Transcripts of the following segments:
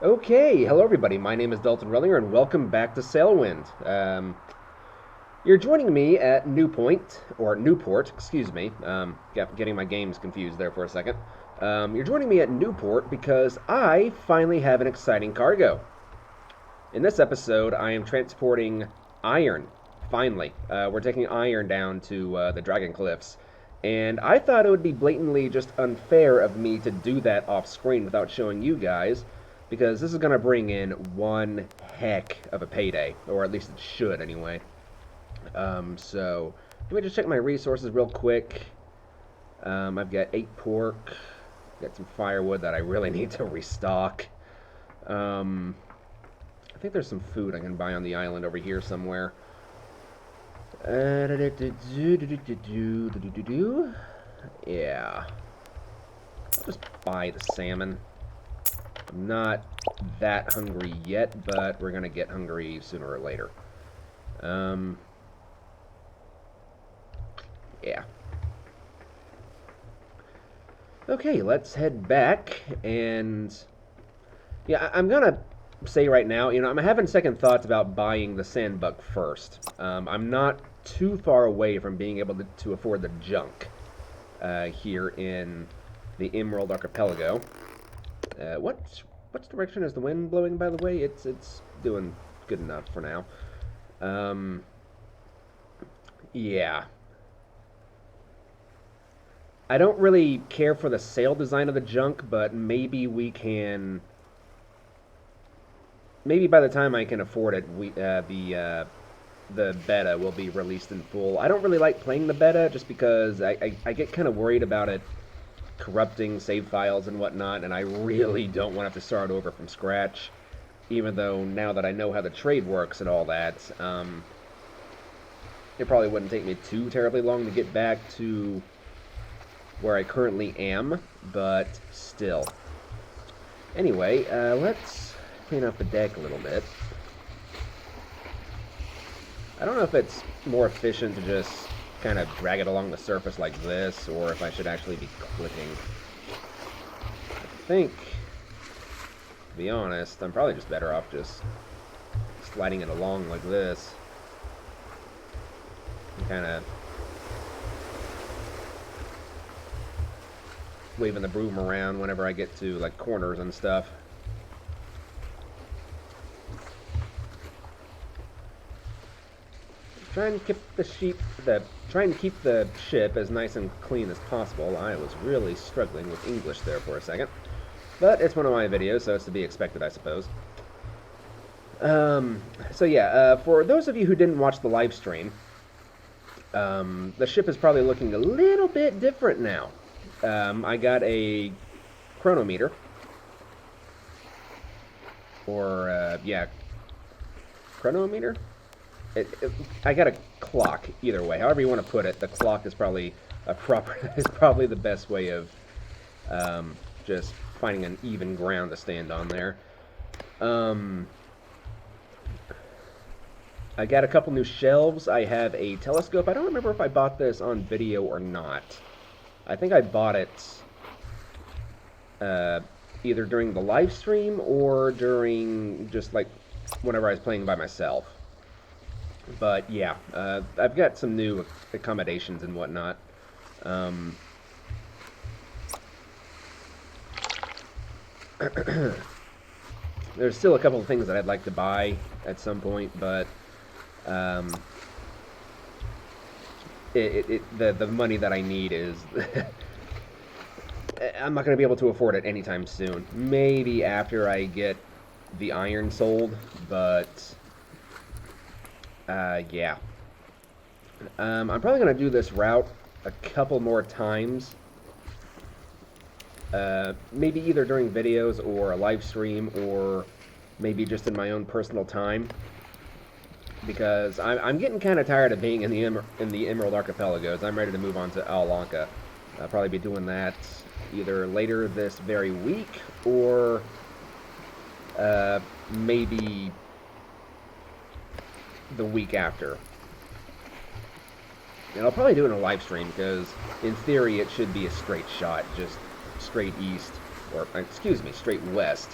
Okay, hello everybody. My name is Dalton Rellinger, and welcome back to Sailwind. You're joining me at Newport, excuse me. Getting my games confused there for a second. You're joining me at Newport because I finally have an exciting cargo. In this episode, I am transporting iron. Finally, we're taking iron down to the Dragon Cliffs, and I thought it would be blatantly just unfair of me to do that off screen without showing you guys, because this is going to bring in one heck of a payday, or at least it should anyway. So let me just check my resources real quick. I've got 8 pork, got some firewood that I really need to restock. I think there's some food I can buy on the island over here somewhere. Yeah. I'll just buy the salmon. I'm not that hungry yet, but we're going to get hungry sooner or later. Yeah. Okay, let's head back, and yeah, I'm gonna say right now, I'm having second thoughts about buying the sandbug first. I'm not too far away from being able to afford the junk here in the Emerald Archipelago. What direction is the wind blowing, by the way? It's doing good enough for now. Yeah. I don't really care for the sail design of the junk, but maybe we can. Maybe by the time I can afford it, the beta will be released in full. I don't really like playing the beta just because I get kind of worried about it corrupting save files and whatnot, and I really don't want to have to start over from scratch. Even though now that I know how the trade works and all that, it probably wouldn't take me too terribly long to get back to where I currently am, but still. Anyway, let's clean up the deck a little bit. I don't know if it's more efficient to just kind of drag it along the surface like this, or if I should actually be clicking. I think, to be honest, I'm probably just better off just sliding it along like this. And kind of waving the broom around whenever I get to like corners and stuff. Try and keep the ship as nice and clean as possible. I was really struggling with English there for a second, but it's one of my videos, so it's to be expected, I suppose. So yeah, for those of you who didn't watch the live stream, the ship is probably looking a little bit different now. I got a chronometer, or yeah, chronometer. I got a clock. Either way, however you want to put it, the clock is probably is probably the best way of just finding an even ground to stand on there. I got a couple new shelves. I have a telescope. I don't remember if I bought this on video or not. I think I bought it either during the live stream or during just like whenever I was playing by myself. But yeah, I've got some new accommodations and whatnot. There's still a couple of things that I'd like to buy at some point, but the money that I need is I'm not going to be able to afford it anytime soon. Maybe after I get the iron sold, but yeah. I'm probably going to do this route a couple more times. Maybe either during videos or a live stream, or maybe just in my own personal time. Because I'm getting kind of tired of being in the Emerald Archipelagos. I'm ready to move on to Alanka. I'll probably be doing that either later this very week, or maybe the week after. And I'll probably do it in a live stream, because in theory it should be a straight shot, just straight east, or excuse me, straight west.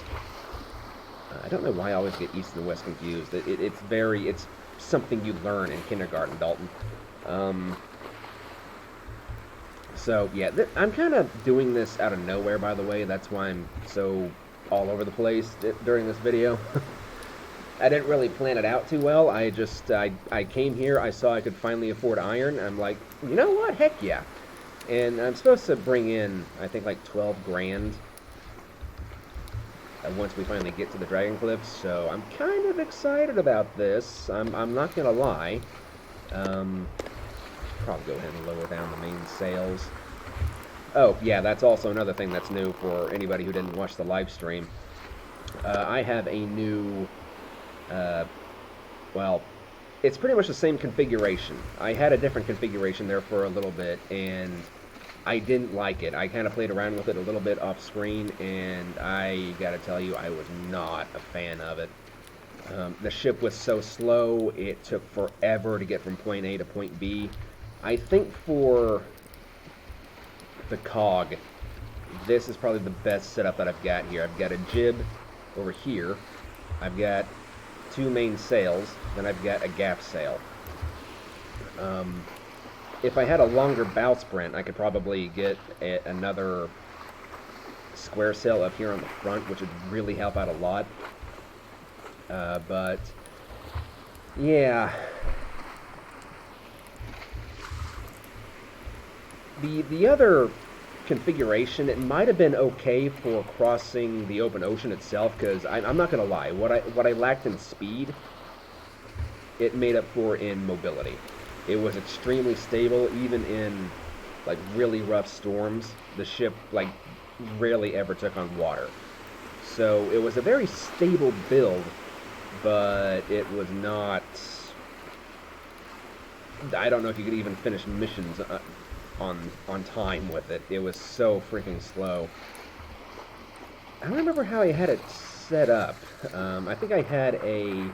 I don't know why I always get east and west confused. It's something you learn in kindergarten, Dalton. Um, so yeah, I'm kind of doing this out of nowhere, by the way. That's why I'm so all over the place during this video. I didn't really plan it out too well. I came here, I saw I could finally afford iron. I'm like, you know what? Heck yeah. And I'm supposed to bring in, I think, like 12 grand once we finally get to the Dragon Cliffs. So I'm kind of excited about this. I'm not gonna lie. Probably go ahead and lower down the main sails. Oh yeah, that's also another thing that's new for anybody who didn't watch the live stream. I have a new well, it's pretty much the same configuration. I had a different configuration there for a little bit, and I didn't like it. I kind of played around with it a little bit off screen, and I gotta tell you, I was not a fan of it. The ship was so slow, it took forever to get from point A to point B. I think for the cog, this is probably the best setup that I've got here. I've got a jib over here. I've got 2 main sails, then I've got a gaff sail. If I had a longer bowsprit, I could probably get another square sail up here on the front, which would really help out a lot. But yeah, the other configuration, it might have been okay for crossing the open ocean itself, because I'm not gonna lie, what I lacked in speed, it made up for in mobility. It was extremely stable, even in like really rough storms. The ship like rarely ever took on water, so it was a very stable build, but it was not. I don't know if you could even finish missions on time with it. It was so freaking slow. I don't remember how I had it set up. I think I had a...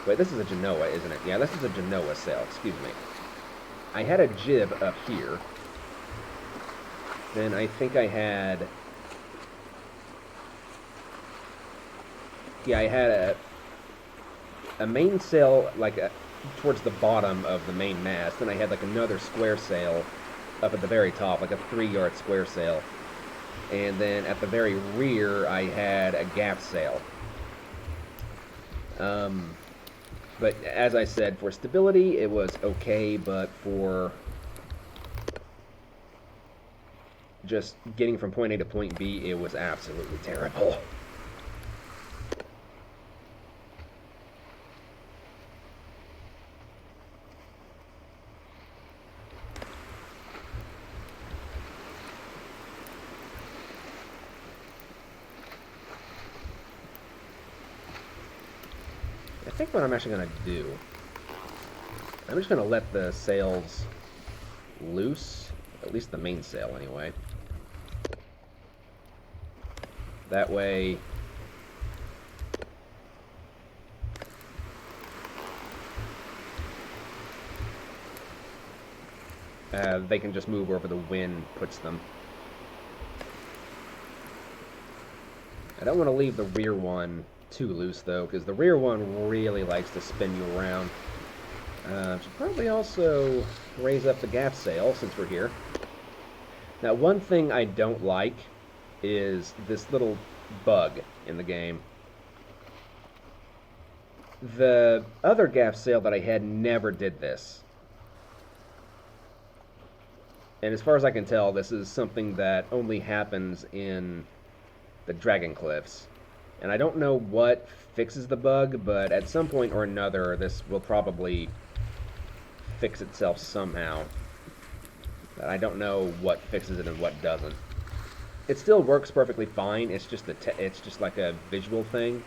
Wait, this is a Genoa, isn't it? Yeah, this is a Genoa sail, excuse me. I had a jib up here. Then I think I had... Yeah, I had a main sail, like towards the bottom of the main mast. Then I had like another square sail up at the very top, like a 3-yard square sail. And then at the very rear, I had a gaff sail. But as I said, for stability, it was okay, but for just getting from point A to point B, it was absolutely terrible. I think what I'm actually going to do, I'm just going to let the sails loose, at least the main sail anyway. That way, they can just move wherever the wind puts them. I don't want to leave the rear one too loose, though, because the rear one really likes to spin you around. Should probably also raise up the gaff sail since we're here. Now, one thing I don't like is this little bug in the game. The other gaff sail that I had never did this. And as far as I can tell, this is something that only happens in the Dragon Cliffs. And I don't know what fixes the bug, but at some point or another, this will probably fix itself somehow. But I don't know what fixes it and what doesn't. It still works perfectly fine. It's just it's just like a visual thing.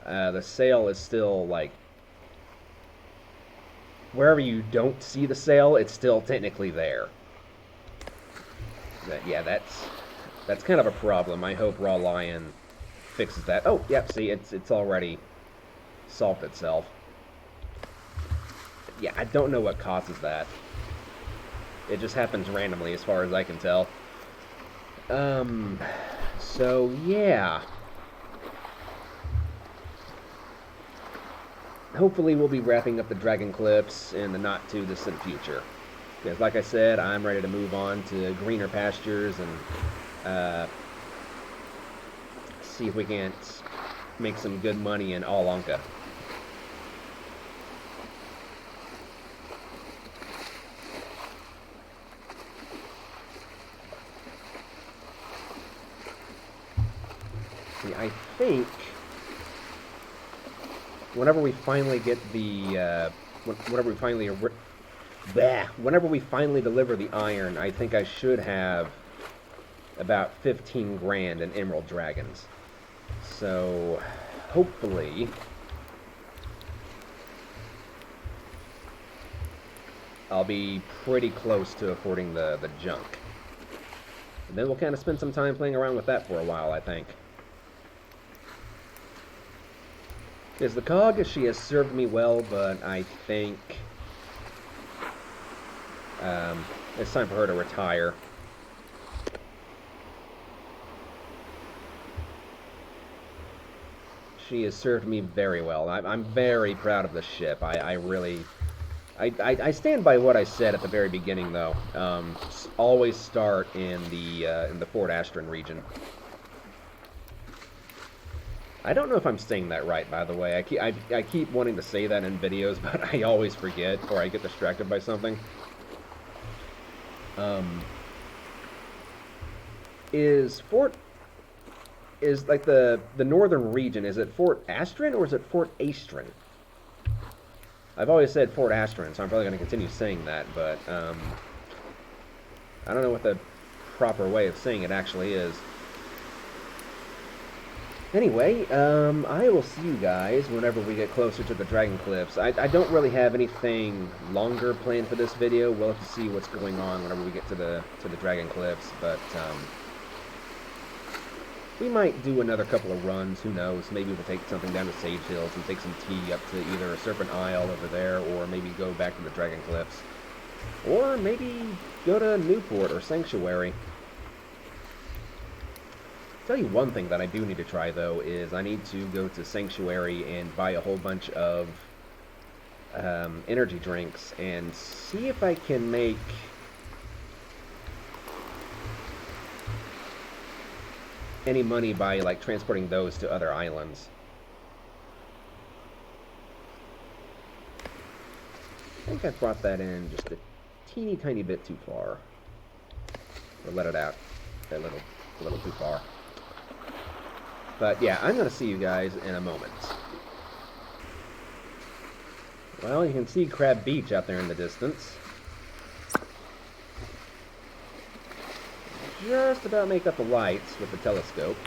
The sail is still like wherever you don't see the sail, it's still technically there. But yeah, that's kind of a problem. I hope Raw Lion fixes that. Oh, yep, see, it's already solved itself. Yeah, I don't know what causes that. It just happens randomly as far as I can tell. So, yeah. hopefully we'll be wrapping up the Dragon Cliffs in the not-too-distant future. Because, like I said, I'm ready to move on to greener pastures and see if we can't make some good money in Alanka. See, I think whenever we finally get the whenever we finally deliver the iron, I think I should have about 15 grand in Emerald Dragons. So hopefully I'll be pretty close to affording the junk. And then we'll kind of spend some time playing around with that for a while, I think. Because the Cog, she has served me well, but I think it's time for her to retire. She has served me very well. I'm very proud of the ship. I really... I stand by what I said at the very beginning, though. Always start in the Fort Astron region. I don't know if I'm saying that right, by the way. I keep wanting to say that in videos, but I always forget, or I get distracted by something. Is like the northern region, is it Fort Astron or is it Fort Astron? I've always said Fort Astron, so I'm probably going to continue saying that, but I don't know what the proper way of saying it actually is. Anyway, I will see you guys whenever we get closer to the Dragon Cliffs. I don't really have anything longer planned for this video. We'll have to see what's going on whenever we get to the Dragon Cliffs, but we might do another couple of runs, who knows. Maybe we'll take something down to Sage Hills and take some tea up to either Serpent Isle over there, or maybe go back to the Dragon Cliffs. Or maybe go to Newport or Sanctuary. Tell you one thing that I do need to try, though, is I need to go to Sanctuary and buy a whole bunch of energy drinks and see if I can make any money by, like, transporting those to other islands. I think I brought that in just a teeny tiny bit too far. Or let it out a little too far. But yeah, I'm going to see you guys in a moment. Well, you can see Crab Beach out there in the distance. Just about make up the lights with the telescope.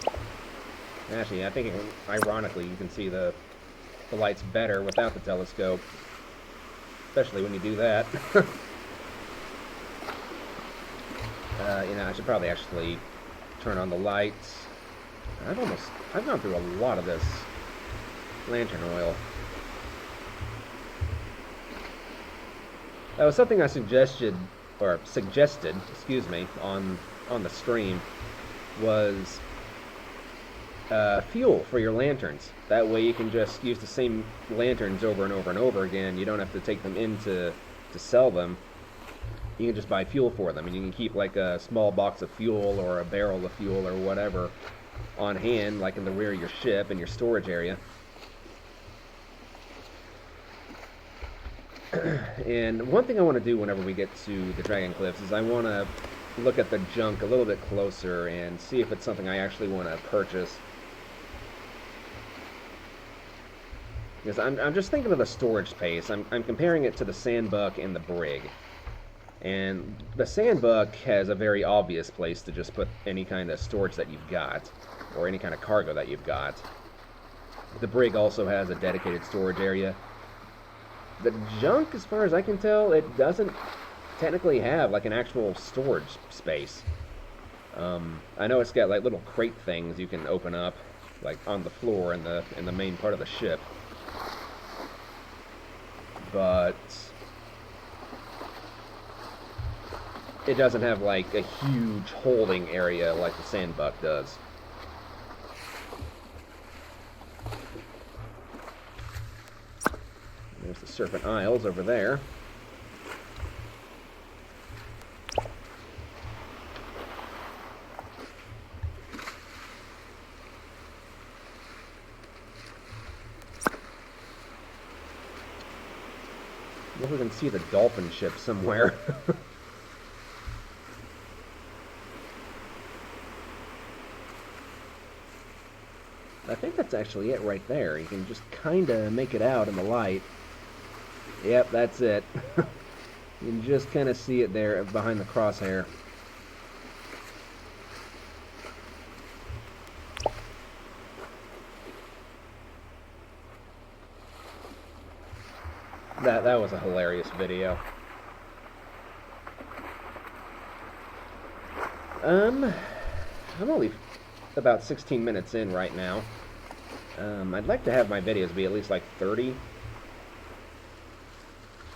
Actually, I think, ironically, you can see the lights better without the telescope. Especially when you do that. You know, I should probably actually turn on the lights. I've gone through a lot of this lantern oil. That was something I suggested, excuse me, on the stream, was fuel for your lanterns. That way you can just use the same lanterns over and over and over again. You don't have to take them in to sell them. You can just buy fuel for them, and you can keep like a small box of fuel or a barrel of fuel or whatever on hand, like in the rear of your ship in your storage area. And one thing I want to do whenever we get to the Dragon Cliffs is I want to look at the junk a little bit closer and see if it's something I actually want to purchase. Because I'm just thinking of the storage space. I'm comparing it to the Sandbuck and the Brig. And the Sandbuck has a very obvious place to just put any kind of storage that you've got, or any kind of cargo that you've got. The Brig also has a dedicated storage area. The junk, as far as I can tell, it doesn't technically have like an actual storage space. I know it's got like little crate things you can open up, like on the floor in the main part of the ship. But it doesn't have like a huge holding area like the Sandbuck does. There's the Serpent Isles over there. If we can see the dolphin ship somewhere. I think that's actually it right there. You can just kind of make it out in the light. Yep, that's it. You can just kind of see it there behind the crosshair. That was a hilarious video. I'm only about 16 minutes in right now. I'd like to have my videos be at least like 30.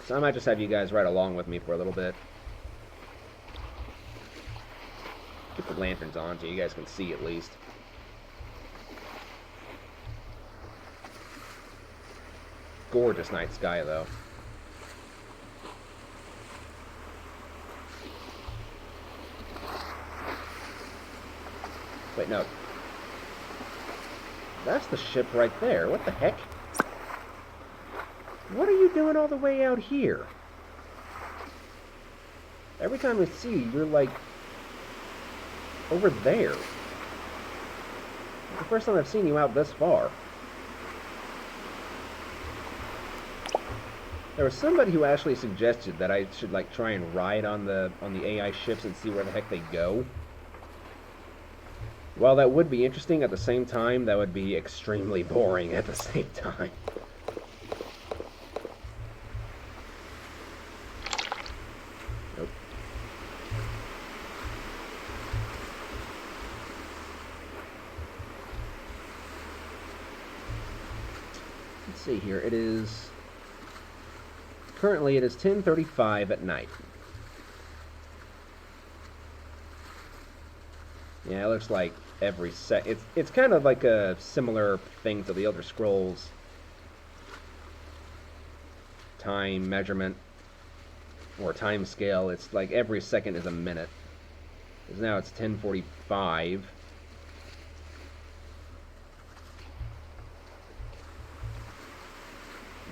So I might just have you guys ride along with me for a little bit. Get the lanterns on so you guys can see at least. Gorgeous night sky though. Wait, no. That's the ship right there. What the heck? What are you doing all the way out here? Every time I see you, you're like over there. It's the first time I've seen you out this far. There was somebody who actually suggested that I should like try and ride on the AI ships and see where the heck they go. While that would be interesting, at the same time, that would be extremely boring at the same time. Nope. Let's see here. Currently it is 10:35 at night. Yeah, it looks like every it's kind of like a similar thing to the Elder Scrolls time measurement or time scale. It's like every second is a minute. Because now it's 10:45.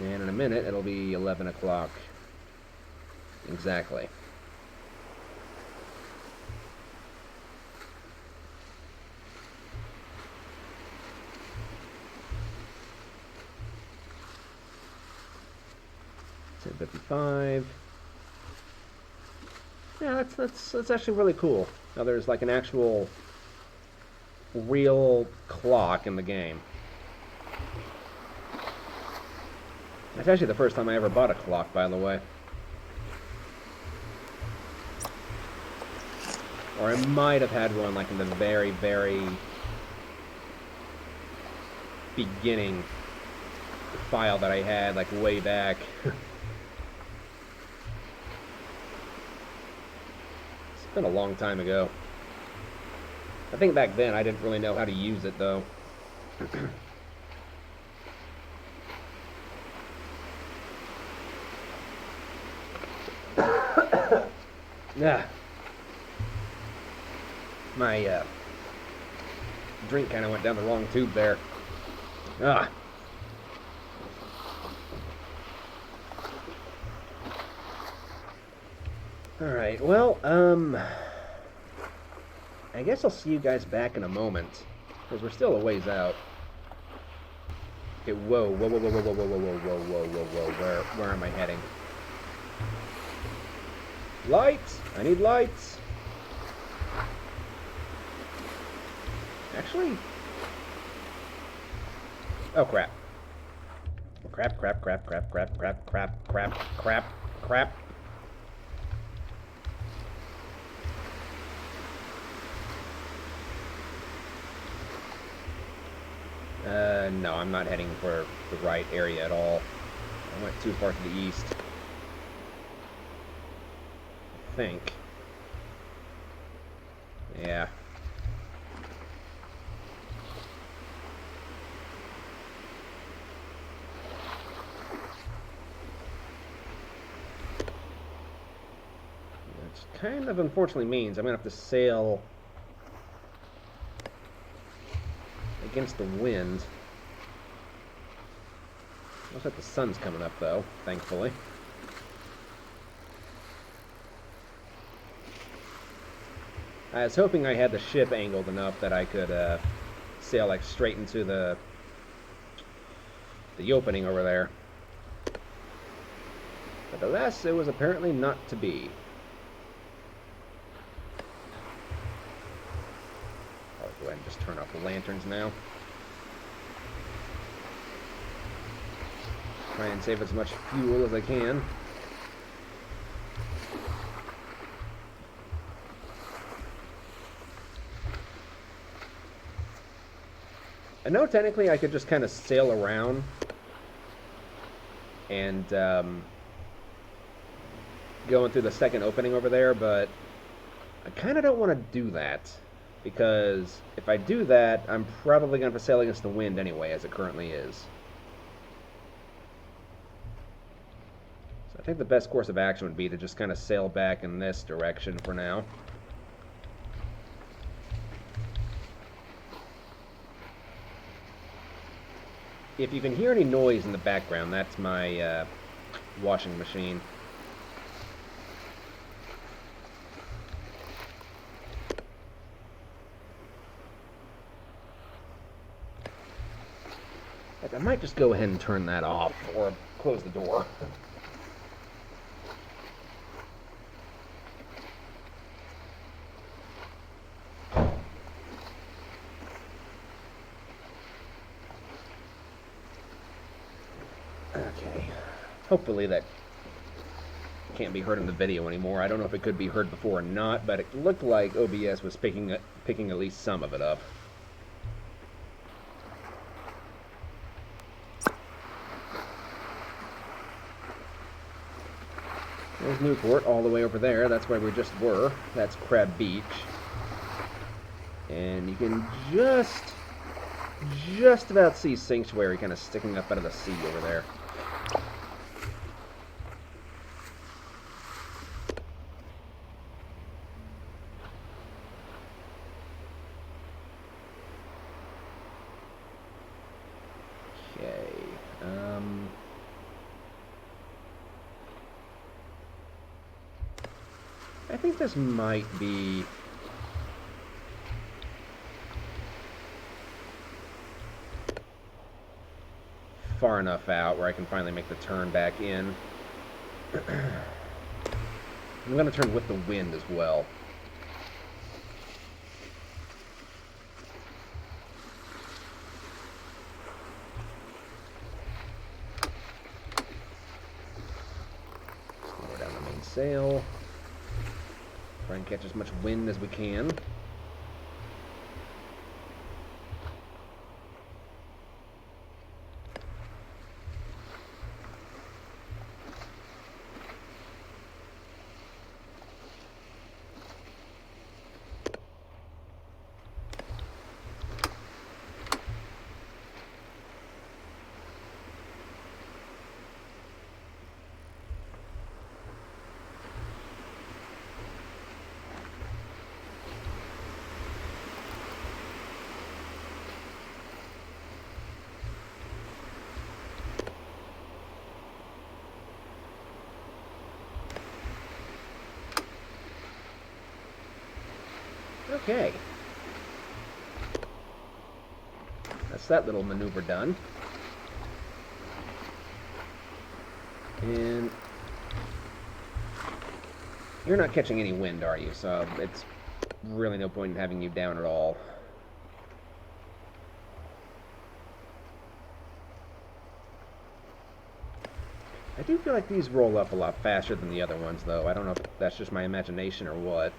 And in a minute it'll be 11 o'clock. Exactly. $10:55. Yeah, that's actually really cool. Now there's like an actual real clock in the game. That's actually the first time I ever bought a clock, by the way. Or I might have had one like in the very, very beginning file that I had like way back. It's been a long time ago. I think back then I didn't really know how to use it though. Yeah. My drink kind of went down the wrong tube there. Ah. Alright, well, I guess I'll see you guys back in a moment, because we're still a ways out. Okay, whoa, whoa, whoa, whoa, whoa, whoa, whoa, whoa, whoa, whoa, whoa, whoa, where am I heading? Lights! I need lights! Actually... Oh, crap. Crap, crap, crap, crap, crap, crap, crap, crap, crap, crap. No, I'm not heading for the right area at all. I went too far to the east. I think. Yeah. kind of unfortunately means I'm going to have to sail against the wind. Looks like the sun's coming up, though, thankfully. I was hoping I had the ship angled enough that I could sail like straight into the opening over there. But alas, it was apparently not to be. I'll go ahead and just turn off the lanterns now. Try and save as much fuel as I can. I know technically I could just kind of sail around and going through the second opening over there, but I kind of don't want to do that, because if I do that, I'm probably going to sail against the wind anyway, as it currently is. So I think the best course of action would be to just kind of sail back in this direction for now. If you can hear any noise in the background, that's my washing machine. I might just go ahead and turn that off or close the door. Okay. Hopefully that can't be heard in the video anymore. I don't know if it could be heard before or not, but it looked like OBS was picking at least some of it up. There's Newport all the way over there. That's where we just were. That's Crab Beach. And you can just about see Sanctuary kind of sticking up out of the sea over there. Okay. I think this might be far enough out where I can finally make the turn back in. I'm going to turn with the wind as well. Lower down the main sail. Try and catch as much wind as we can. Okay. That's that little maneuver done. And you're not catching any wind, are you? So it's really no point in having you down at all. I do feel like these roll up a lot faster than the other ones, though. I don't know if that's just my imagination or what.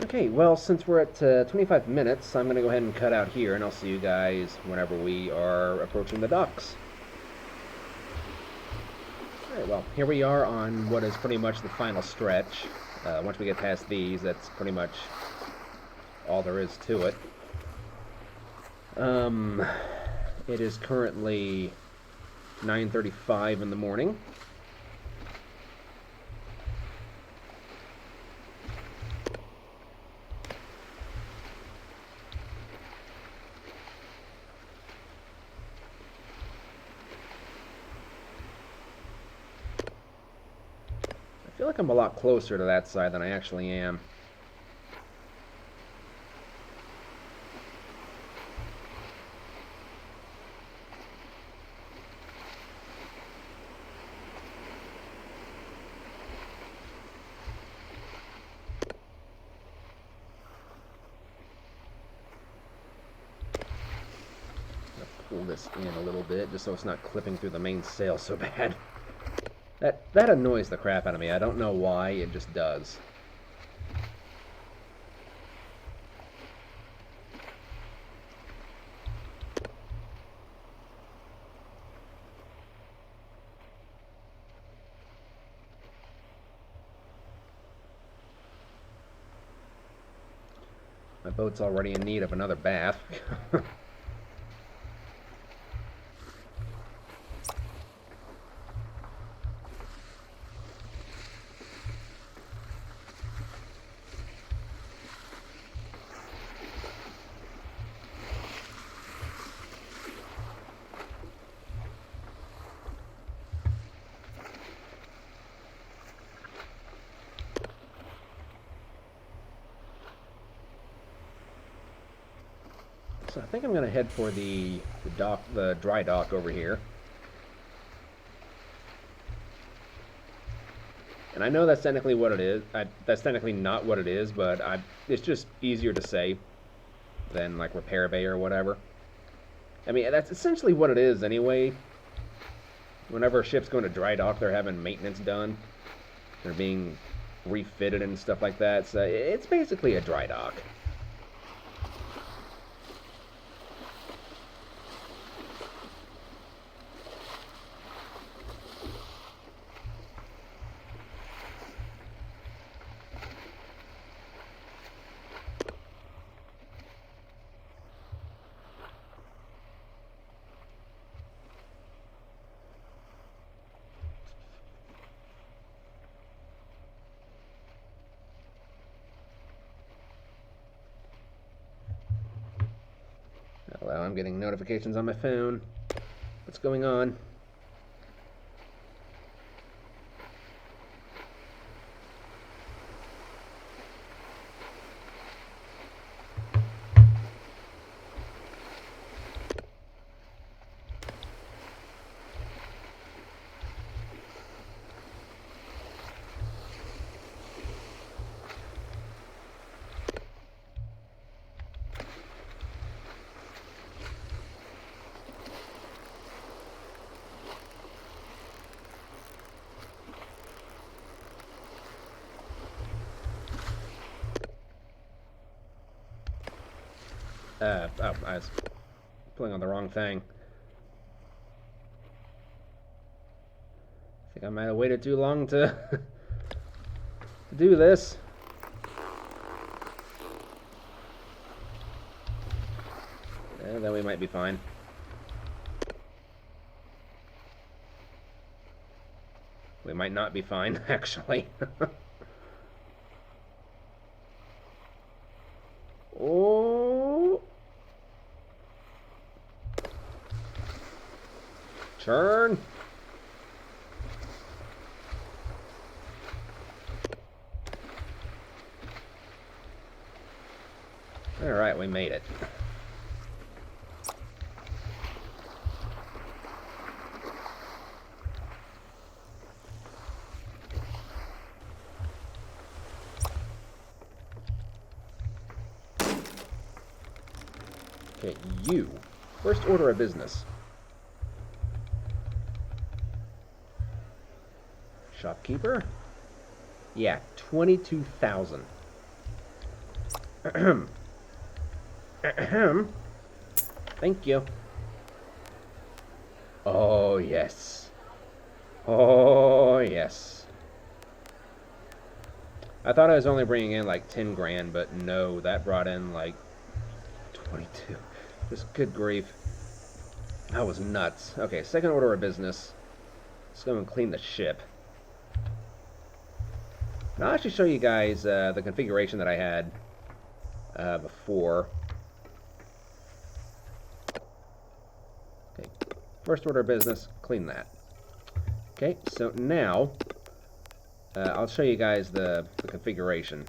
Okay, well, since we're at 25 minutes, I'm going to go ahead and cut out here, and I'll see you guys whenever we are approaching the docks. Alright, well, here we are on what is pretty much the final stretch. Once we get past these, that's pretty much all there is to it. It is currently 9:35 in the morning. I feel like I'm a lot closer to that side than I actually am. Pull this in a little bit just so it's not clipping through the main sail so bad. That annoys the crap out of me. I don't know why, it just does. My boat's already in need of another bath. So I think I'm going to head for the dry dock over here. And I know that's technically what it is. That's technically not what it is, but it's just easier to say than like repair bay or whatever. I mean, that's essentially what it is anyway. Whenever a ship's going to dry dock, they're having maintenance done. They're being refitted and stuff like that. So it's basically a dry dock. Hello, I'm getting notifications on my phone. What's going on? Oh, I was pulling on the wrong thing. I think I might have waited too long to do this. Then we might be fine. We might not be fine, actually. Oh. Turn. Alright, we made it. Okay, you. First order of business. Shopkeeper? Yeah, 22,000. Ahem. Ahem. Thank you. Oh, yes. Oh, yes. I thought I was only bringing in like 10 grand, but no, that brought in like 22. Just good grief. That was nuts. Okay, second order of business. Let's go and clean the ship. And I'll actually show you guys the configuration that I had before. Okay, first order of business, clean that. Okay, so now I'll show you guys the configuration.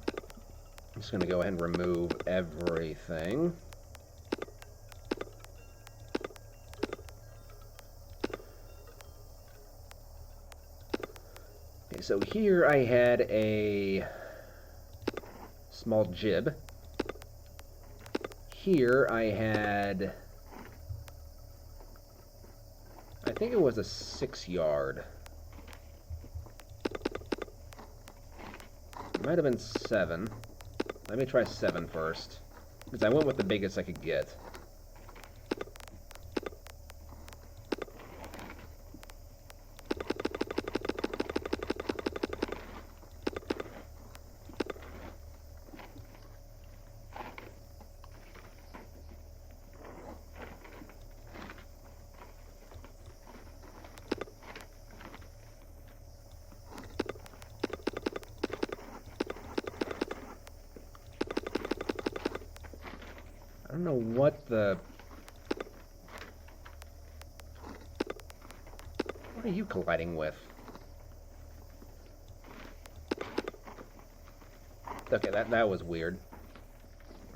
I'm just going to go ahead and remove everything. Okay, so here I had a small jib. Here I had, I think it was a 6-yard. Might have been 7. Let me try 7 first, because I went with the biggest I could get. I don't know what the... What are you colliding with? Okay, that was weird.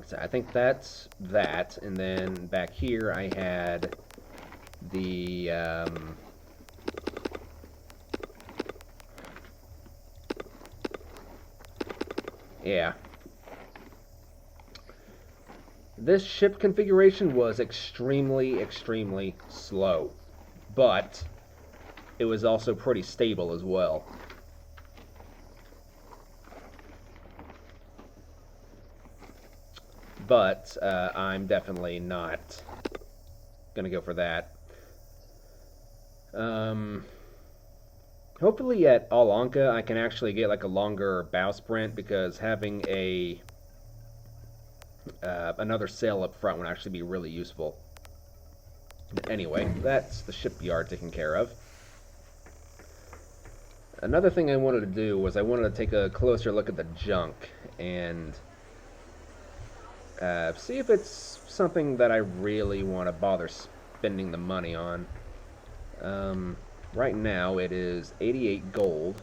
So I think that's that, and then back here I had the... yeah. This ship configuration was extremely, extremely slow, but it was also pretty stable as well. But I'm definitely not going to go for that. Hopefully at Alanka I can actually get like a longer bowsprit, because having a another sail up front would actually be really useful. But anyway, that's the shipyard taken care of. Another thing I wanted to do was I wanted to take a closer look at the junk and see if it's something that I really want to bother spending the money on. Right now it is 88 gold.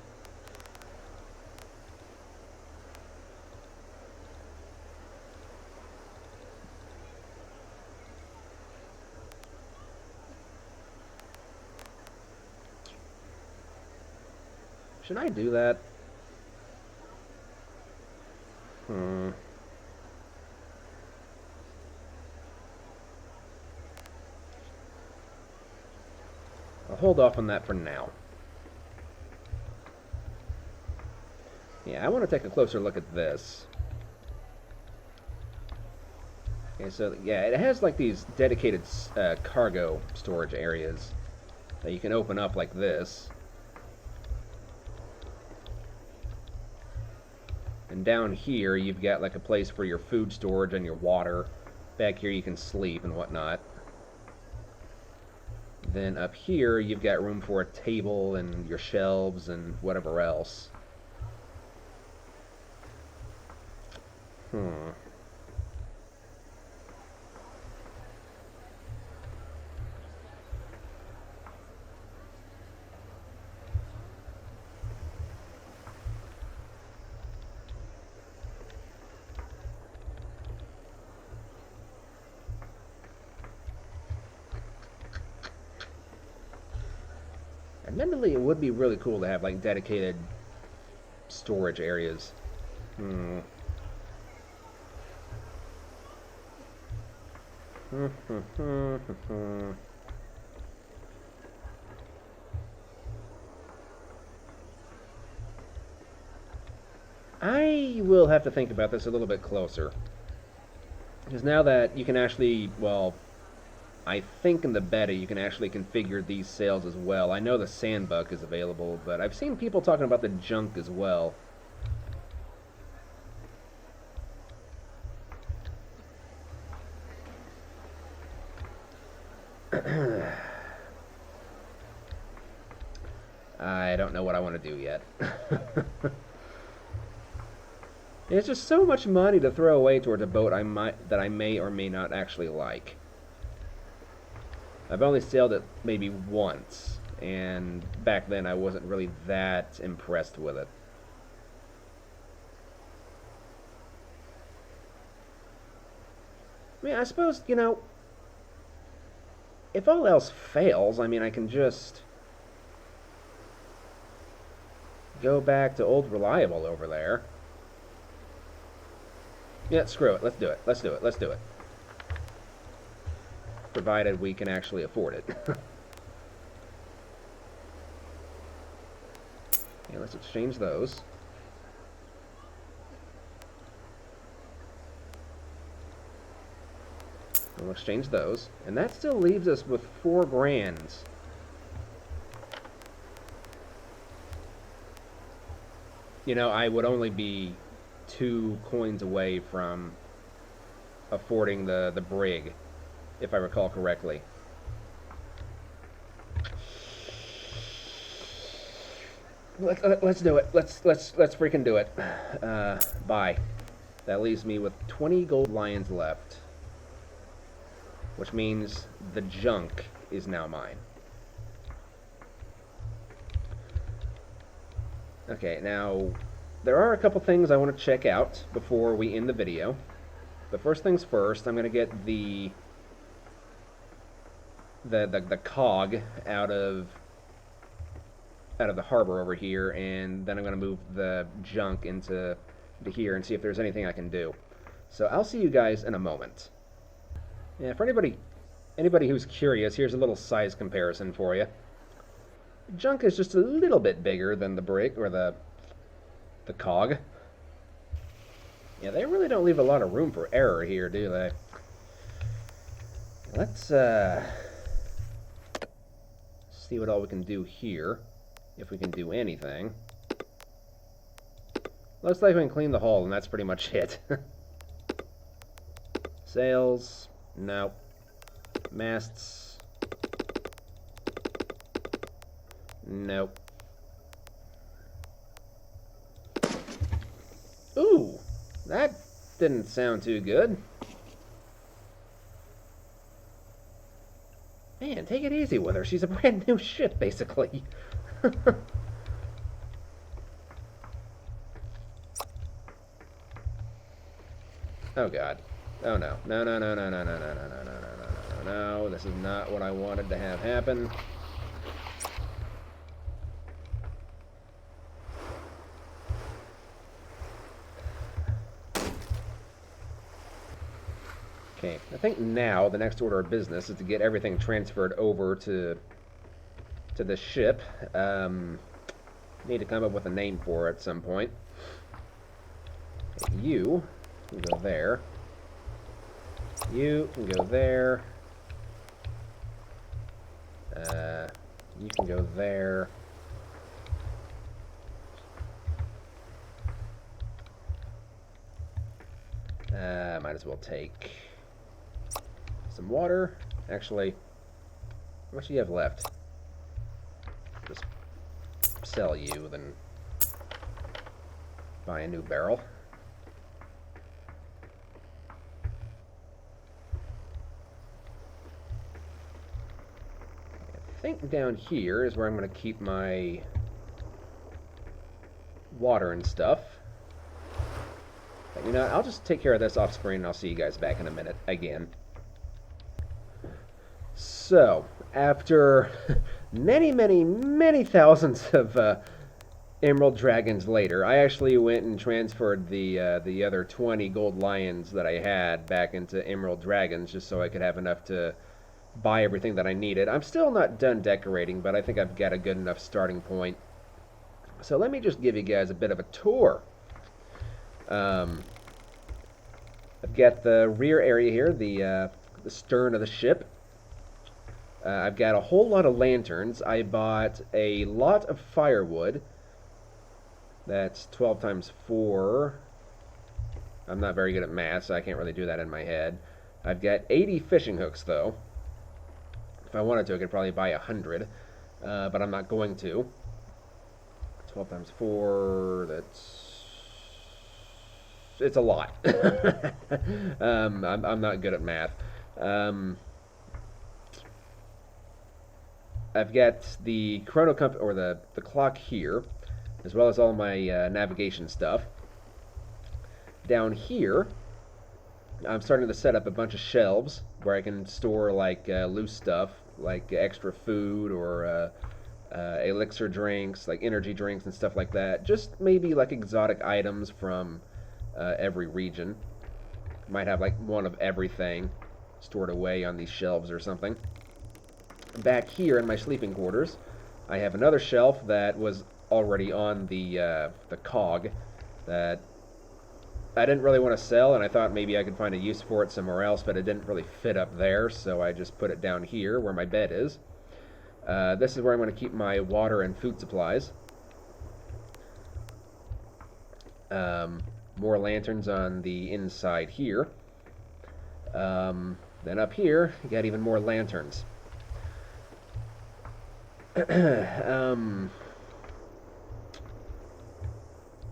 Should I do that? I'll hold off on that for now. Yeah, I want to take a closer look at this. Okay, so yeah, it has like these dedicated cargo storage areas that you can open up like this. And down here, you've got like a place for your food storage and your water. Back here, you can sleep and whatnot. Then up here, you've got room for a table and your shelves and whatever else. Admittedly, it would be really cool to have like dedicated storage areas. I will have to think about this a little bit closer. Because now that you can actually, well, I think in the beta you can actually configure these sails as well. I know the sandbuck is available, but I've seen people talking about the junk as well. I don't know what I want to do yet. It's just so much money to throw away towards a boat that I may or may not actually like. I've only sailed it maybe once, and back then I wasn't really that impressed with it. I mean, I suppose, you know, if all else fails, I mean, I can just go back to old reliable over there. Yeah, screw it. Let's do it. Let's do it. Let's do it. Provided we can actually afford it. Yeah, let's exchange those. We'll exchange those. And that still leaves us with 4 grand. You know, I would only be 2 coins away from affording the brig, if I recall correctly. Let's do it. Let's freaking do it. Buy. That leaves me with 20 gold lions left, which means the junk is now mine. Okay, now there are a couple things I want to check out before we end the video. But first things first, I'm going to get the cog out of the harbor over here, and then I'm going to move the junk into here and see if there's anything I can do. So I'll see you guys in a moment. Yeah, for anybody who's curious, here's a little size comparison for you. Junk is just a little bit bigger than the brig, or the cog. Yeah, they really don't leave a lot of room for error here, do they? Let's see what all we can do here, if we can do anything. Looks like we can clean the hull, and that's pretty much it. Sails, no. Masts, nope. Ooh, that didn't sound too good. Man, take it easy with her. She's a brand new ship, basically. Oh god. Oh no. No, no, no, no, no, no, no, no, no, no, no, no, no. This is not what I wanted to have happen. Okay, I think now the next order of business is to get everything transferred over to the ship. Need to come up with a name for it at some point. Okay, you can go there. You can go there. You can go there. Might as well take some water. Actually, how much do you have left? Just sell you, then buy a new barrel. I think down here is where I'm going to keep my water and stuff. But, you know, I'll just take care of this off screen and I'll see you guys back in a minute again. So, after many, many, many thousands of Emerald Dragons later, I actually went and transferred the other 20 gold lions that I had back into Emerald Dragons just so I could have enough to buy everything that I needed. I'm still not done decorating, but I think I've got a good enough starting point. So let me just give you guys a bit of a tour. I've got the rear area here, the stern of the ship. I've got a whole lot of lanterns. I bought a lot of firewood. That's 12 times 4. I'm not very good at math, so I can't really do that in my head. I've got 80 fishing hooks, though. If I wanted to, I could probably buy 100, but I'm not going to. 12 times 4, it's a lot. I'm not good at math. I've got the chrono compass, or the clock here, as well as all my navigation stuff. Down here, I'm starting to set up a bunch of shelves where I can store like loose stuff, like extra food or elixir drinks, like energy drinks and stuff like that. Just maybe like exotic items from every region. Might have like one of everything stored away on these shelves or something. Back here in my sleeping quarters, I have another shelf that was already on the cog that I didn't really want to sell, and I thought maybe I could find a use for it somewhere else, but it didn't really fit up there, so I just put it down here where my bed is. This is where I'm going to keep my water and food supplies. More lanterns on the inside here. Then up here, you got even more lanterns.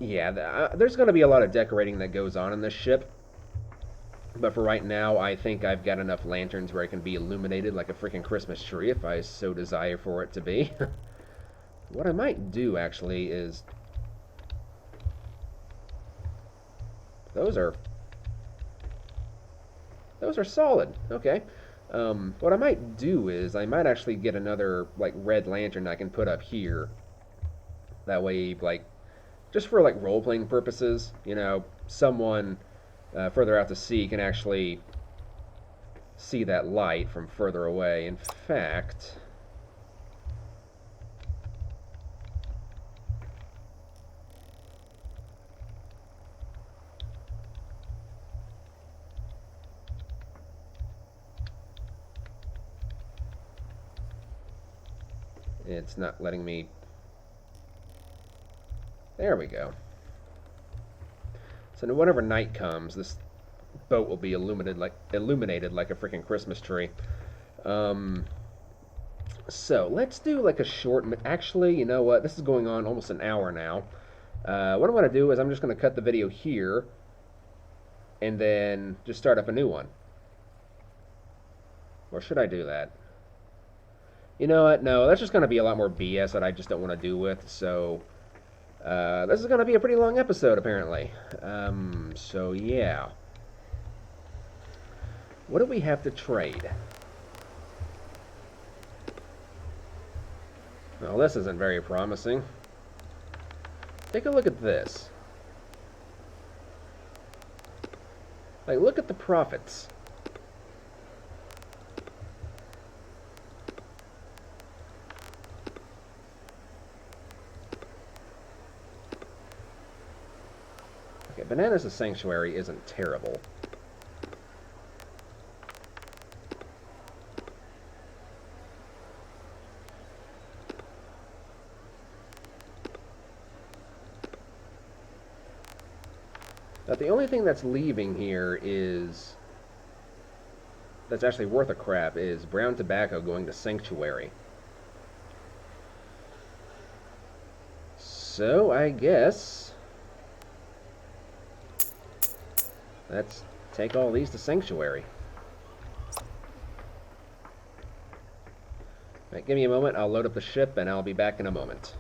Yeah, there's going to be a lot of decorating that goes on in this ship. But for right now, I think I've got enough lanterns where it can be illuminated like a freaking Christmas tree if I so desire for it to be. What I might do, actually, is... Those are solid. Okay. What I might do is I might actually get another, like, red lantern I can put up here. That way, like, just for, like, role-playing purposes, you know, someone further out to sea can actually see that light from further away. In fact... It's not letting me... There we go. So whenever night comes, this boat will be illuminated like a freaking Christmas tree. So let's do like a short... Actually, you know what? This is going on almost an hour now. What I'm going to do is I'm just going to cut the video here and then just start up a new one. Or should I do that? You know what? No, that's just going to be a lot more BS that I just don't want to do with, so... this is going to be a pretty long episode, apparently. So, yeah. What do we have to trade? Well, this isn't very promising. Take a look at this. Like, look at the profits. Okay, Bananas of Sanctuary isn't terrible. But the only thing that's leaving here is... that's actually worth a crap is brown tobacco going to Sanctuary. So, I guess... let's take all these to Sanctuary. Alright, give me a moment. I'll load up the ship and I'll be back in a moment.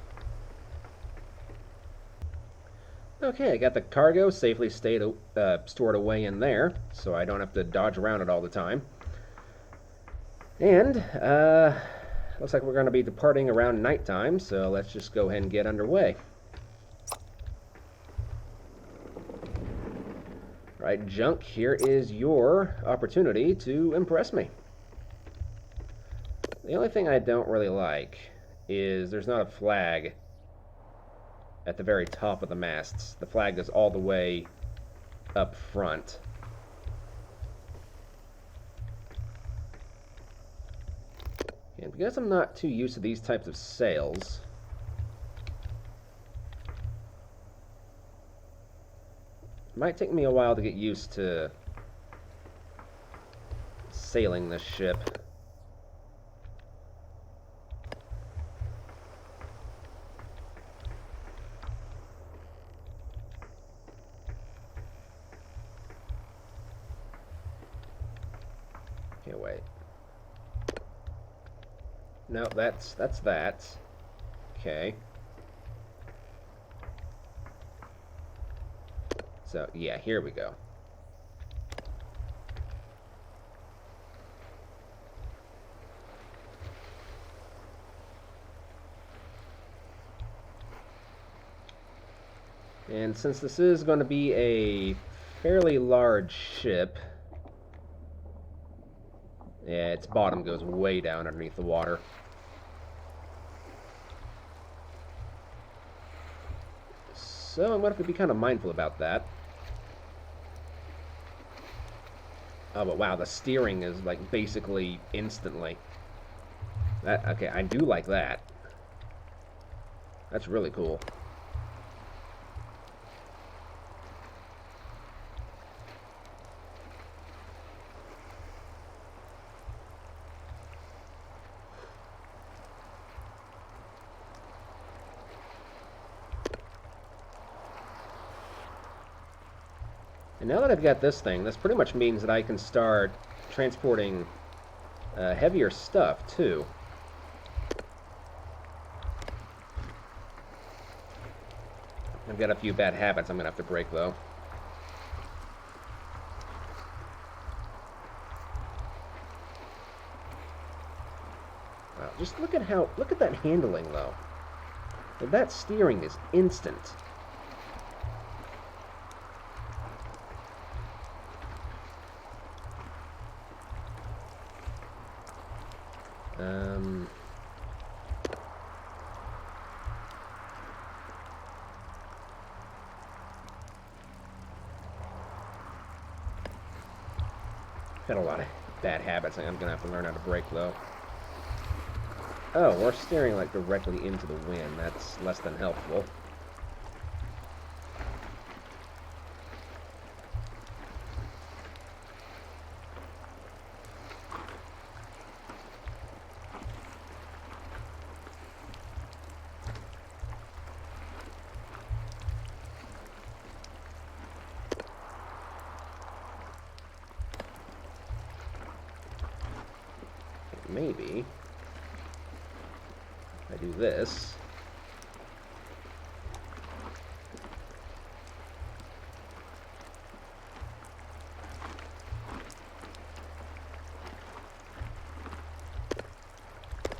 Okay, I got the cargo safely stored away in there, so I don't have to dodge around it all the time. And, looks like we're going to be departing around nighttime, so let's just go ahead and get underway. Right, Junk, here is your opportunity to impress me. The only thing I don't really like is there's not a flag at the very top of the masts. The flag is all the way up front. And because I'm not too used to these types of sails, it might take me a while to get used to sailing this ship. Okay, wait. No, that's that. Okay. So, yeah, here we go. And since this is going to be a fairly large ship, yeah, its bottom goes way down underneath the water. So I'm going to have to be kind of mindful about that. Oh, but wow, the steering is like basically instantly. Okay, I do like that. That's really cool. And now that I've got this thing, this pretty much means that I can start transporting heavier stuff, too. I've got a few bad habits I'm going to have to break, though. Wow, just look at that handling, though. That steering is instant. Got a lot of bad habits I'm going to have to learn how to break, though. Oh, we're steering, like, directly into the wind. That's less than helpful. Maybe I do this.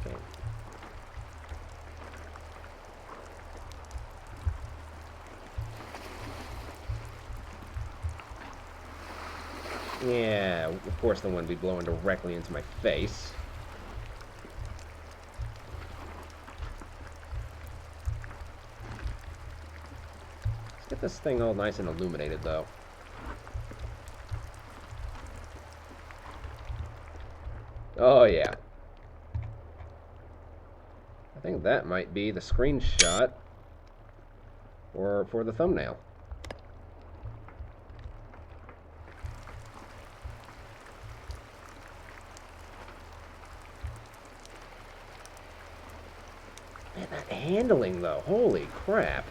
Okay. Yeah, of course the wind would be blowing directly into my face. Get this thing all nice and illuminated, though. Oh, yeah. I think that might be the screenshot for the thumbnail. Man, that handling, though. Holy crap.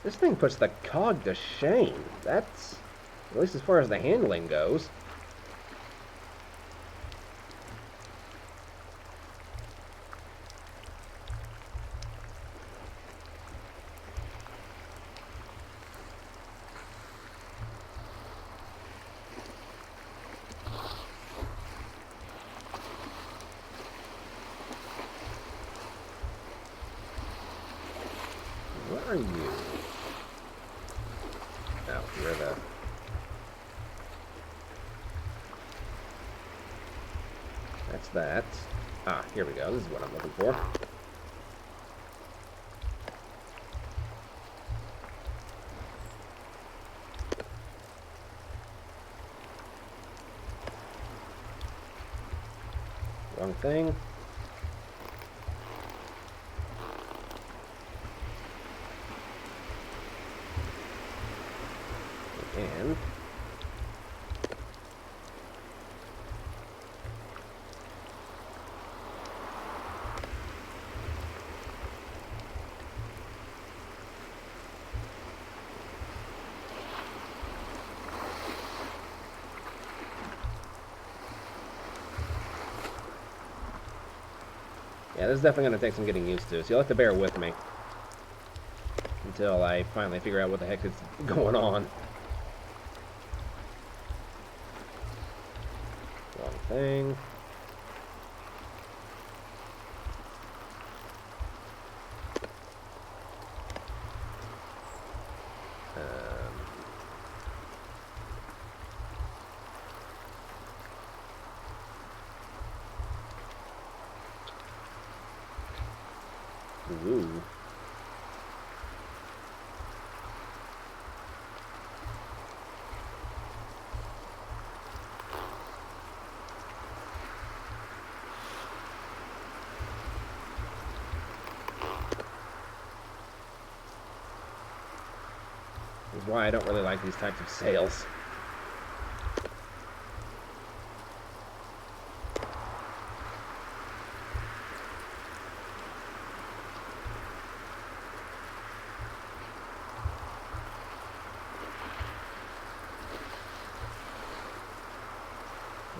This thing puts the cog to shame. That's, at least as far as the handling goes. are you? Oh, you're the... That's that. Ah, here we go. This is what I'm looking for. Wrong thing. And... yeah, this is definitely going to take some getting used to, so you'll have to bear with me until I finally figure out what the heck is going on. Wrong thing. Ooh. This is why I don't really like these types of sails.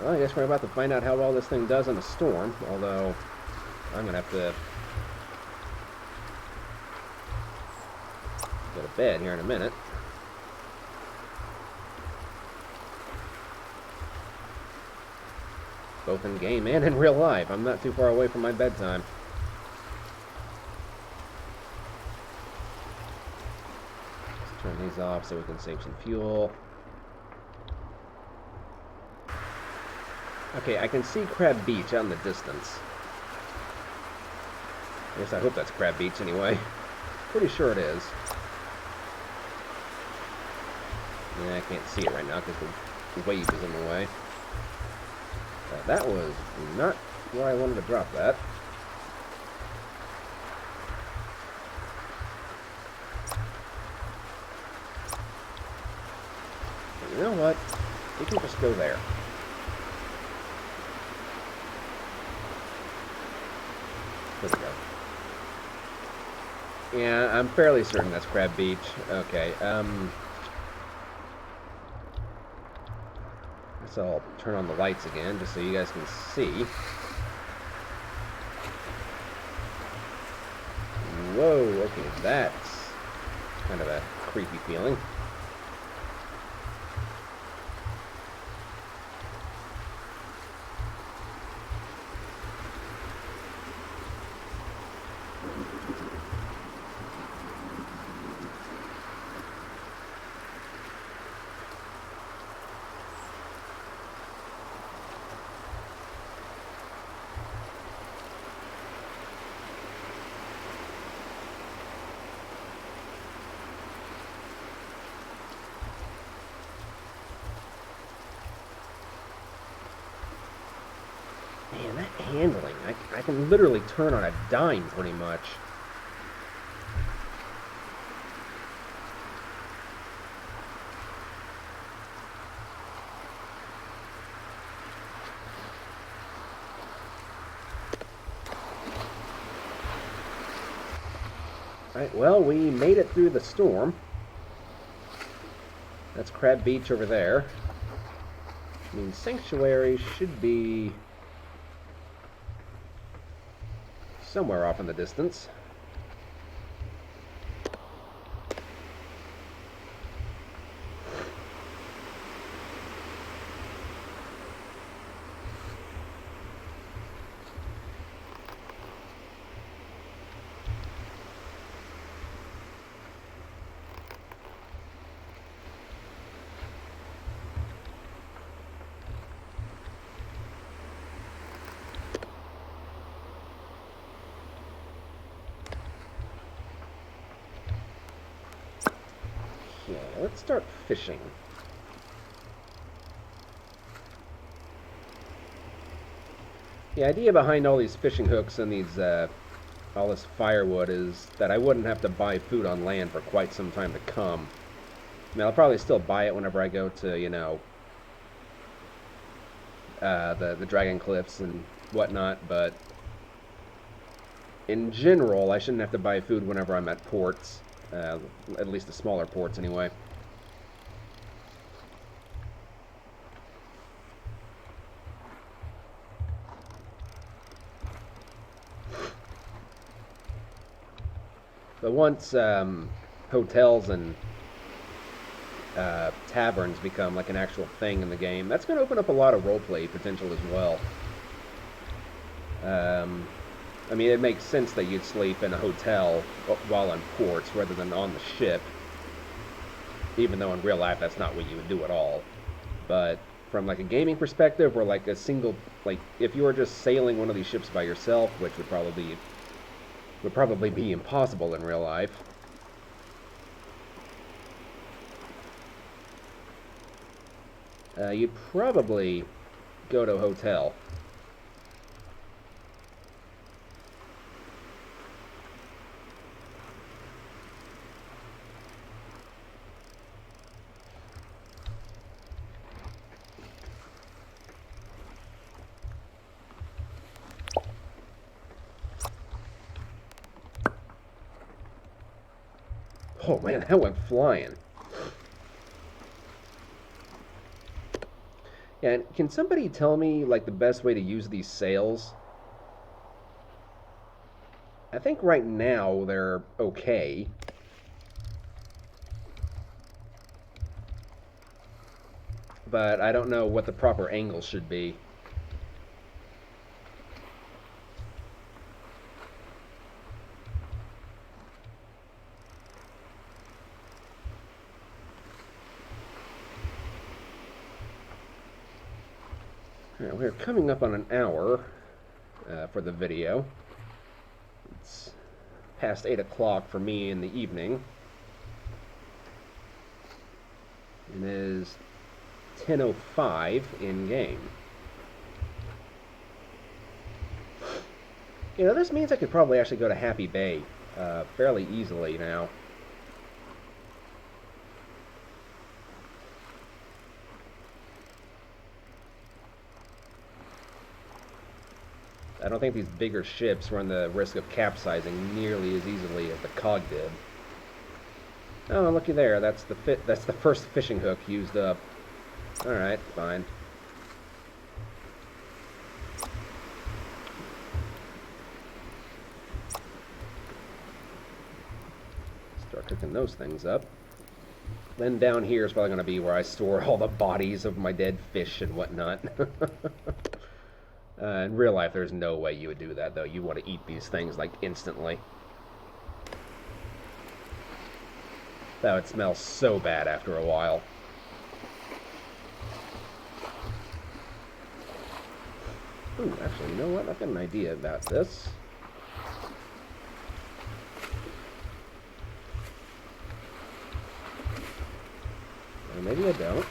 Well, I guess we're about to find out how well this thing does in a storm, although I'm going to have to go to bed here in a minute. Both in game and in real life. I'm not too far away from my bedtime. Let's turn these off so we can save some fuel. Okay, I can see Crab Beach out in the distance. I guess I hope that's Crab Beach anyway. Pretty sure it is. Yeah, I can't see it right now because the wave is in the way. That was not where I wanted to drop that. But you know what? We can just go there. There we go. Yeah, I'm fairly certain that's Crab Beach. Okay, so I'll turn on the lights again, just so you guys can see. Whoa, okay, that's kind of a creepy feeling. Man, that handling, I can literally turn on a dime pretty much. Alright, well, we made it through the storm. That's Crab Beach over there. I mean, Sanctuary should be somewhere off in the distance. let's start fishing. The idea behind all these fishing hooks and these all this firewood is that I wouldn't have to buy food on land for quite some time to come. I mean, I'll probably still buy it whenever I go to, you know, the Dragon Cliffs and whatnot, but in general, I shouldn't have to buy food whenever I'm at ports, at least the smaller ports anyway. But once hotels and taverns become like an actual thing in the game, that's going to open up a lot of roleplay potential as well. I mean, it makes sense that you'd sleep in a hotel while on ports rather than on the ship, even though in real life that's not what you would do at all. But from like a gaming perspective, or like a single, like if you were just sailing one of these ships by yourself, which would probably be impossible in real life. You'd probably go to a hotel. Oh man, that went flying. Yeah, and can somebody tell me, like, the best way to use these sails? I think right now they're okay. But I don't know what the proper angle should be. Alright, we're coming up on an hour for the video. It's past 8 o'clock for me in the evening. It is 10:05 in game. You know, this means I could probably actually go to Happy Bay fairly easily now. I don't think these bigger ships run the risk of capsizing nearly as easily as the cog did. Oh, looky there. That's the first fishing hook used up. All right, fine. Start cooking those things up. Then down here is probably going to be where I store all the bodies of my dead fish and whatnot. In real life, there's no way you would do that, though. You want to eat these things, like, instantly. That would smell so bad after a while. Ooh, actually, you know what? I've got an idea about this. Or maybe I don't.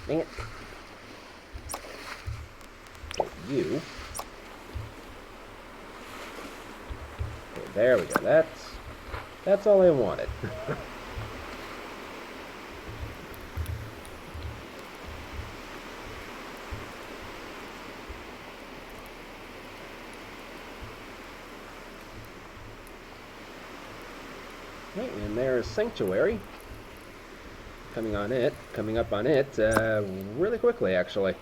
Dang it. Get you. Okay, there we go. That's all I wanted. Okay, and there's Sanctuary. Coming up on it, really quickly, actually.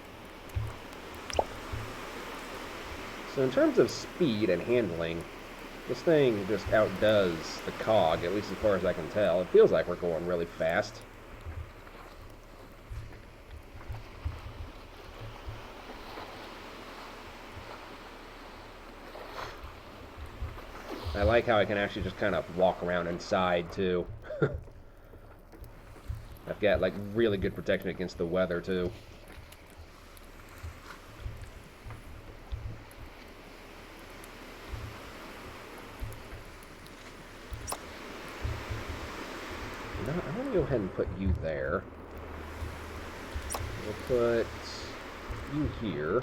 So in terms of speed and handling, This thing just outdoes the cog, at least as far as I can tell. It feels like we're going really fast. I like how I can actually just kind of walk around inside, too. I've got, like, really good protection against the weather, too. I'm going to go ahead and put you there. We'll put you here.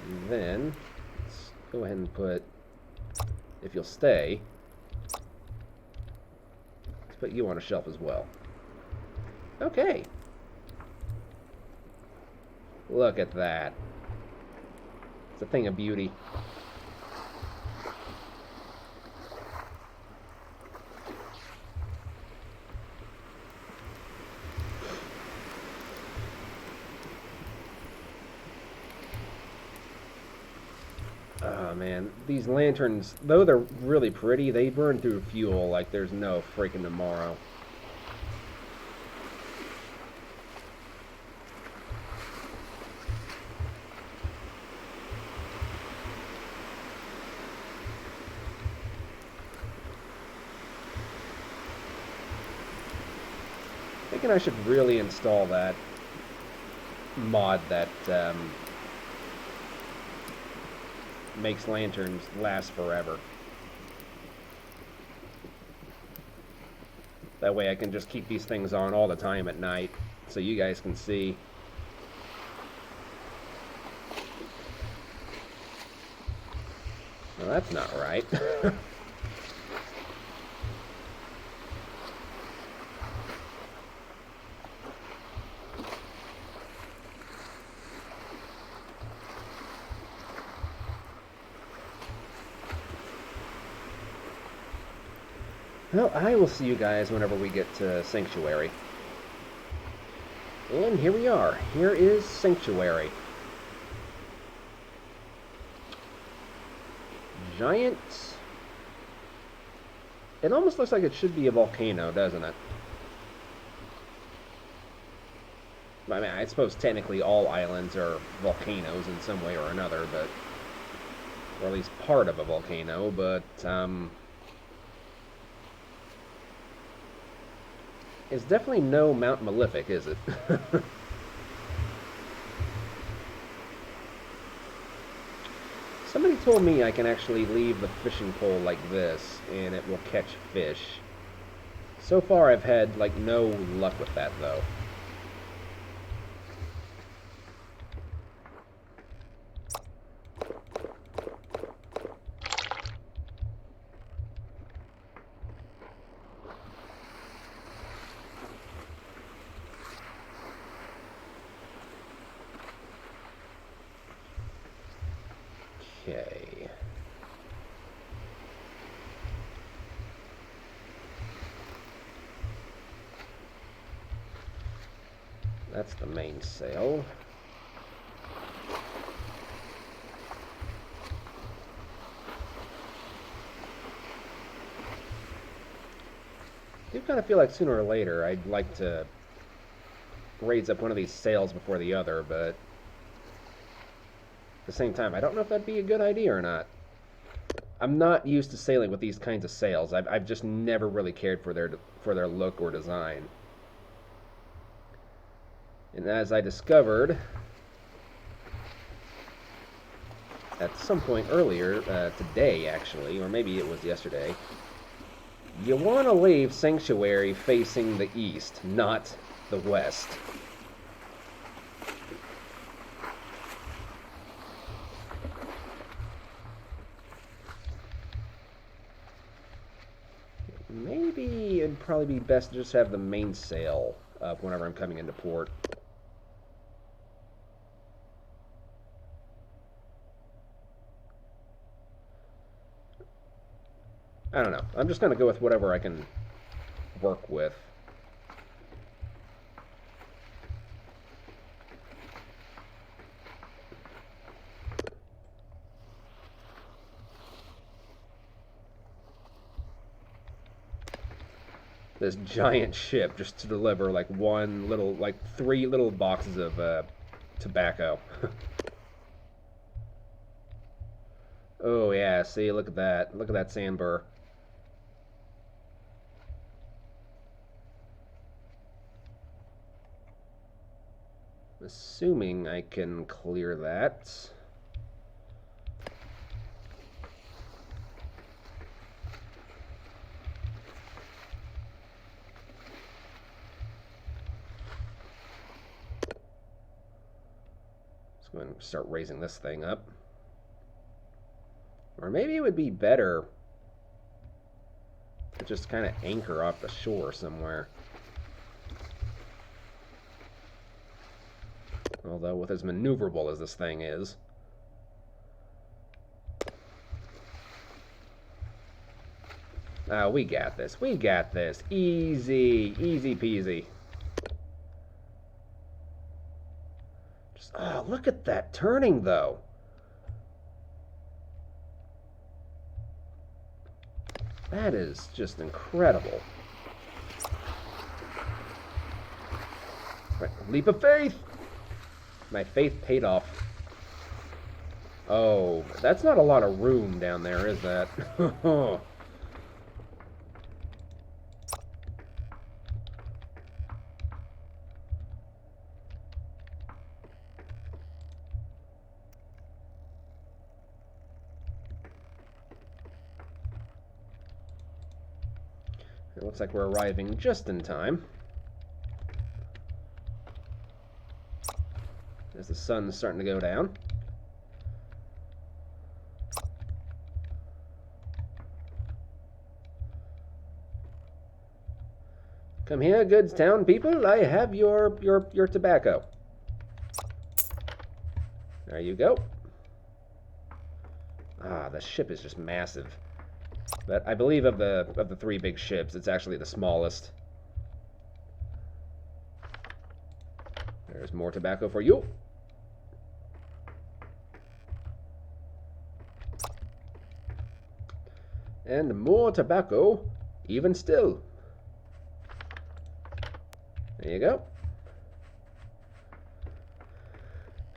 And then, let's go ahead and put, if you'll stay, let's put you on a shelf as well. Okay. Look at that. It's a thing of beauty. Oh man, these lanterns, though they're really pretty, they burn through fuel like there's no freaking tomorrow. Thinking I should really install that mod that makes lanterns last forever. That way I can just keep these things on all the time at night so you guys can see. Well, that's not right. Well, I will see you guys whenever we get to Sanctuary. And here we are. Here is Sanctuary. Giant. It almost looks like it should be a volcano, doesn't it? I mean, I suppose technically all islands are volcanoes in some way or another, but... or at least part of a volcano, but, it's definitely no Mount Malefic, is it? Somebody told me I can actually leave the fishing pole like this, and it will catch fish. So far, I've had, like, no luck with that, though. Okay. That's the mainsail. I do kind of feel like sooner or later I'd like to raise up one of these sails before the other, but at the same time, I don't know if that'd be a good idea or not. I'm not used to sailing with these kinds of sails. I've just never really cared for their look or design. And as I discovered at some point earlier, today actually, or maybe it was yesterday, you want to leave Sanctuary facing the east, not the west. Maybe it'd probably be best to just have the mainsail up whenever I'm coming into port. I don't know. I'm just going to go with whatever I can work with. this giant ship just to deliver like one little, like 3 little boxes of tobacco. Oh yeah, see, look at that. Look at that sand burr. Assuming I can clear that. Let's go ahead and start raising this thing up. Or maybe it would be better to just kind of anchor off the shore somewhere. Although, with as maneuverable as this thing is. We got this. We got this. Easy. Easy peasy. Just, oh, look at that turning, though. That is just incredible. Right, leap of faith! My faith paid off. Oh, that's not a lot of room down there, is that? It looks like we're arriving just in time. As the sun's starting to go down. Come here, goods town people. I have your tobacco. There you go. Ah, the ship is just massive. But I believe of the 3 big ships, it's actually the smallest. There's more tobacco for you. And more tobacco, even still. There you go.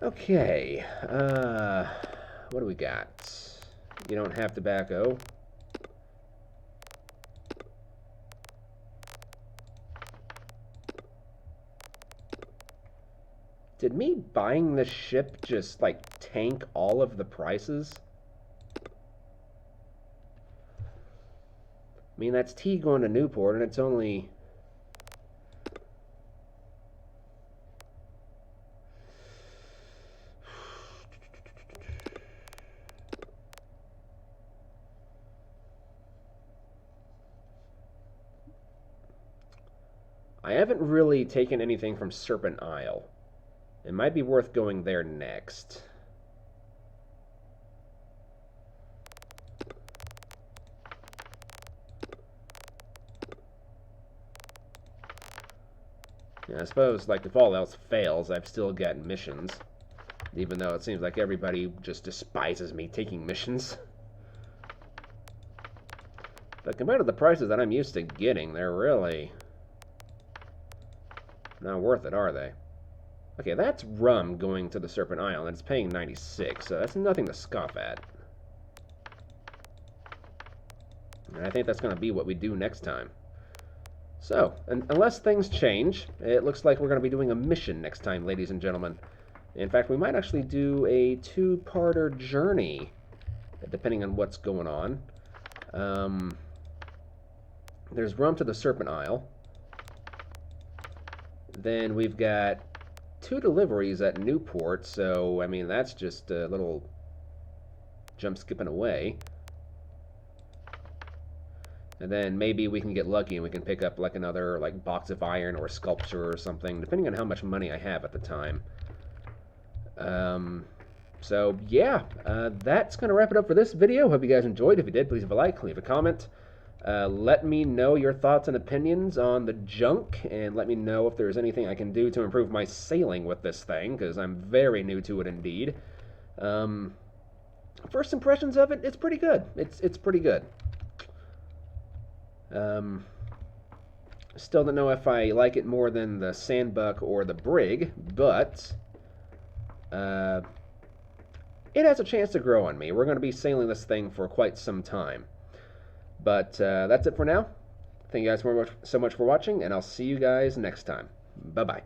Okay. What do we got? You don't have tobacco. Did me buying this ship just, like, tank all of the prices? I mean, that's T going to Newport, and it's only... I haven't really taken anything from Serpent Isle. It might be worth going there next. Yeah, I suppose, like, if all else fails, I've still got missions. Even though it seems like everybody just despises me taking missions. But compared to the prices that I'm used to getting, they're really not worth it, are they? Okay, that's rum going to the Serpent Isle, and it's paying 96, so that's nothing to scoff at. And I think that's going to be what we do next time. So, unless things change, it looks like we're going to be doing a mission next time, ladies and gentlemen. In fact, we might actually do a 2-parter journey, depending on what's going on. There's rum to the Serpent Isle. Then we've got 2 deliveries at Newport, so, I mean, that's just a little jump skipping away. And then maybe we can get lucky and we can pick up, like, another, like, box of iron or a sculpture or something, depending on how much money I have at the time. So, yeah, that's going to wrap it up for this video. Hope you guys enjoyed. If you did, please leave a like, leave a comment. Let me know your thoughts and opinions on the junk, and let me know if there's anything I can do to improve my sailing with this thing, because I'm very new to it indeed. First impressions of it, it's pretty good. It's pretty good. Still don't know if I like it more than the Sandbuck or the Brig, but it has a chance to grow on me. We're going to be sailing this thing for quite some time. But that's it for now. Thank you guys so much for watching, and I'll see you guys next time. Bye-bye.